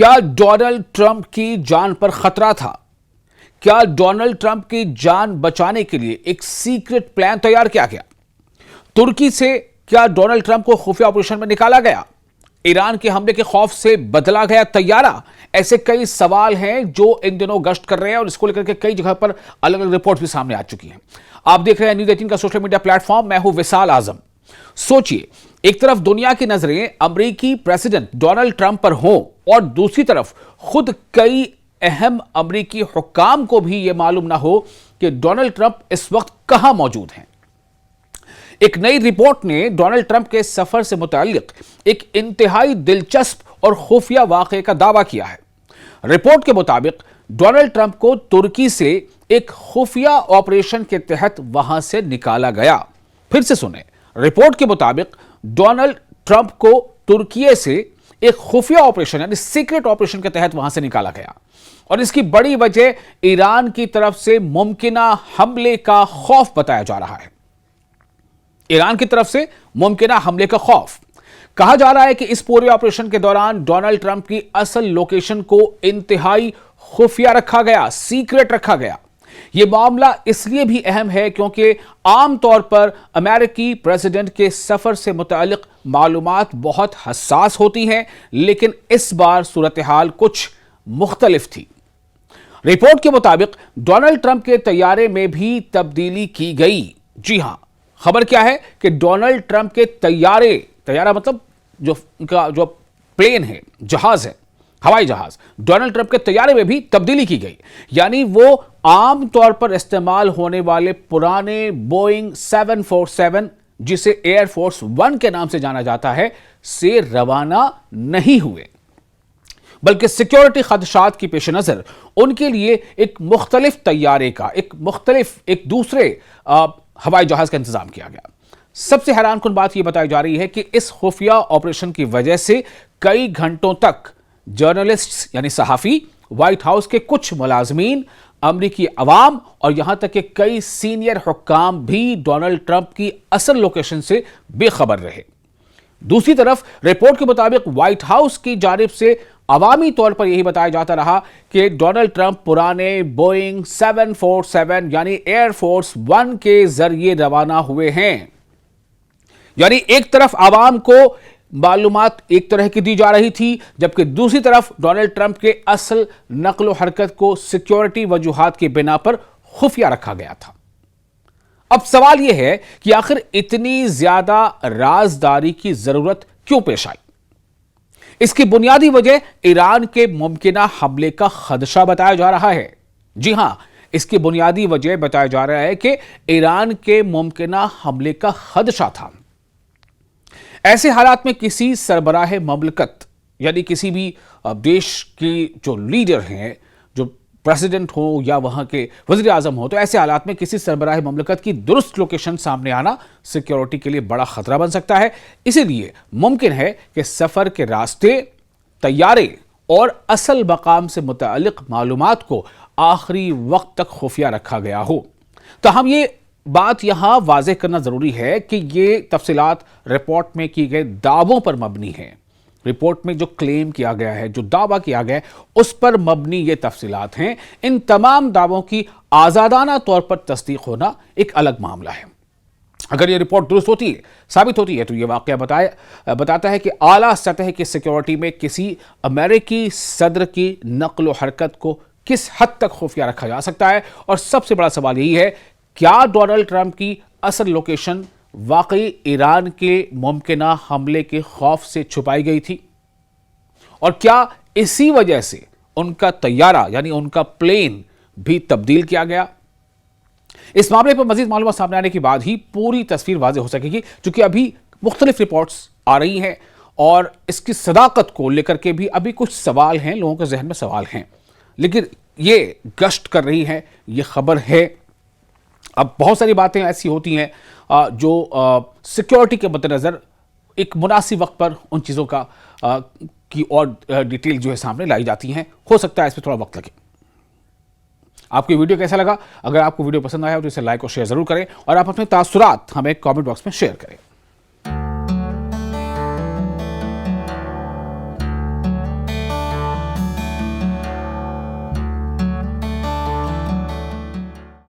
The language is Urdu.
کیا ڈونلڈ ٹرمپ کی جان پر خطرہ تھا؟ کیا ڈونلڈ ٹرمپ کی جان بچانے کے لیے ایک سیکرٹ پلان تیار کیا گیا؟ ترکی سے کیا ڈونلڈ ٹرمپ کو خفیہ آپریشن میں نکالا گیا؟ ایران کے حملے کے خوف سے بدلا گیا طیارہ؟ ایسے کئی سوال ہیں جو ان دنوں گشت کر رہے ہیں اور اس کو لے کر کے کئی جگہ پر الگ الگ رپورٹ بھی سامنے آ چکی ہیں۔ آپ دیکھ رہے ہیں نیوز 18 کا سوشل میڈیا پلیٹ فارم، میں ہوں وصال اعظم۔ سوچئے، ایک طرف دنیا کی نظریں امریکی پریزیڈنٹ ڈونلڈ ٹرمپ پر ہوں اور دوسری طرف خود کئی اہم امریکی حکام کو بھی یہ معلوم نہ ہو کہ ڈونلڈ ٹرمپ اس وقت کہاں موجود ہیں۔ ایک نئی رپورٹ نے ڈونلڈ ٹرمپ کے سفر سے متعلق ایک انتہائی دلچسپ اور خفیہ واقعے کا دعویٰ کیا ہے۔ رپورٹ کے مطابق ڈونلڈ ٹرمپ کو ترکی سے ایک خفیہ آپریشن کے تحت وہاں سے نکالا گیا۔ پھر سے سنیں، رپورٹ کے مطابق ڈونلڈ ٹرمپ کو ترکی سے ایک خفیہ آپریشن یعنی سیکرٹ آپریشن کے تحت وہاں سے نکالا گیا، اور اس کی بڑی وجہ ایران کی طرف سے ممکنہ حملے کا خوف بتایا جا رہا ہے۔ ایران کی طرف سے ممکنہ حملے کا خوف۔ کہا جا رہا ہے کہ اس پورے آپریشن کے دوران ڈونلڈ ٹرمپ کی اصل لوکیشن کو انتہائی خفیہ رکھا گیا، سیکرٹ رکھا گیا۔ یہ معاملہ اس لیے بھی اہم ہے کیونکہ عام طور پر امریکی پریزیڈنٹ کے سفر سے متعلق معلومات بہت حساس ہوتی ہیں، لیکن اس بار صورتحال کچھ مختلف تھی۔ رپورٹ کے مطابق ڈونلڈ ٹرمپ کے طیارے میں بھی تبدیلی کی گئی۔ جی ہاں، خبر کیا ہے کہ ڈونلڈ ٹرمپ کے طیارہ مطلب جو پلین ہے، جہاز ہے، ہوائی جہاز، ڈونلڈ ٹرمپ کے طیارے میں بھی تبدیلی کی گئی، یعنی وہ عام طور پر استعمال ہونے والے پرانے بوئنگ 747 جسے ایئر فورس 1 کے نام سے جانا جاتا ہے سے روانہ نہیں ہوئے، بلکہ سیکیورٹی خدشات کی پیش نظر ان کے لیے ایک مختلف طیارے کا ایک دوسرے ہوائی جہاز کا انتظام کیا گیا۔ سب سے حیران کن بات یہ بتائی جا رہی ہے کہ اس خفیہ آپریشن کی وجہ سے کئی گھنٹوں تک جرنلسٹ یعنی صحافی، وائٹ ہاؤس کے کچھ ملازمین، امریکی عوام اور یہاں تک کہ کئی سینئر حکام بھی ڈونلڈ ٹرمپ کی اصل لوکیشن سے بے خبر رہے۔ دوسری طرف رپورٹ کے مطابق وائٹ ہاؤس کی جانب سے عوامی طور پر یہی بتایا جاتا رہا کہ ڈونلڈ ٹرمپ پرانے بوئنگ 747 یعنی ایئر فورس 1 کے ذریعے روانہ ہوئے ہیں۔ یعنی ایک طرف عوام کو معلومات ایک طرح کی دی جا رہی تھی، جبکہ دوسری طرف ڈونلڈ ٹرمپ کے اصل نقل و حرکت کو سیکیورٹی وجوہات کی بنا پر خفیہ رکھا گیا تھا۔ اب سوال یہ ہے کہ آخر اتنی زیادہ رازداری کی ضرورت کیوں پیش آئی؟ اس کی بنیادی وجہ ایران کے ممکنہ حملے کا خدشہ بتایا جا رہا ہے۔ جی ہاں، اس کی بنیادی وجہ بتایا جا رہا ہے کہ ایران کے ممکنہ حملے کا خدشہ تھا۔ ایسے حالات میں کسی سربراہ مملکت یعنی کسی بھی دیش کی جو لیڈر ہیں، جو پریزیڈنٹ ہو یا وہاں کے وزیر اعظم ہو، تو ایسے حالات میں کسی سربراہ مملکت کی درست لوکیشن سامنے آنا سیکیورٹی کے لیے بڑا خطرہ بن سکتا ہے۔ اسی لیے ممکن ہے کہ سفر کے راستے، طیارے اور اصل مقام سے متعلق معلومات کو آخری وقت تک خفیہ رکھا گیا ہو۔ تاہم یہ بات یہاں واضح کرنا ضروری ہے کہ یہ تفصیلات رپورٹ میں کی گئے دعووں پر مبنی ہیں۔ رپورٹ میں جو کلیم کیا گیا ہے، جو دعویٰ کیا گیا ہے، اس پر مبنی یہ تفصیلات ہیں۔ ان تمام دعووں کی آزادانہ طور پر تصدیق ہونا ایک الگ معاملہ ہے۔ اگر یہ رپورٹ درست ہوتی ہے، ثابت ہوتی ہے، تو یہ واقعہ بتاتا ہے کہ اعلیٰ سطح کی سیکیورٹی میں کسی امریکی صدر کی نقل و حرکت کو کس حد تک خفیہ رکھا جا سکتا ہے۔ اور سب سے بڑا سوال یہی ہے، کیا ڈونلڈ ٹرمپ کی اصل لوکیشن واقعی ایران کے ممکنہ حملے کے خوف سے چھپائی گئی تھی؟ اور کیا اسی وجہ سے ان کا طیارہ یعنی ان کا پلین بھی تبدیل کیا گیا؟ اس معاملے پر مزید معلومات سامنے آنے کے بعد ہی پوری تصویر واضح ہو سکے گی، چونکہ ابھی مختلف رپورٹس آ رہی ہیں اور اس کی صداقت کو لے کر کے بھی ابھی کچھ سوال ہیں، لوگوں کے ذہن میں سوال ہیں، لیکن یہ گشت کر رہی ہے، یہ خبر ہے۔ اب بہت ساری باتیں ایسی ہوتی ہیں جو سیکیورٹی کے مد نظر ایک مناسب وقت پر ان چیزوں کی اور ڈیٹیل جو ہے سامنے لائی جاتی ہیں۔ ہو سکتا ہے اس پہ تھوڑا وقت لگے۔ آپ کو ویڈیو کیسا لگا؟ اگر آپ کو ویڈیو پسند آیا ہو تو اسے لائک اور شیئر ضرور کریں، اور آپ اپنے تاثرات ہمیں کامنٹ باکس میں شیئر کریں۔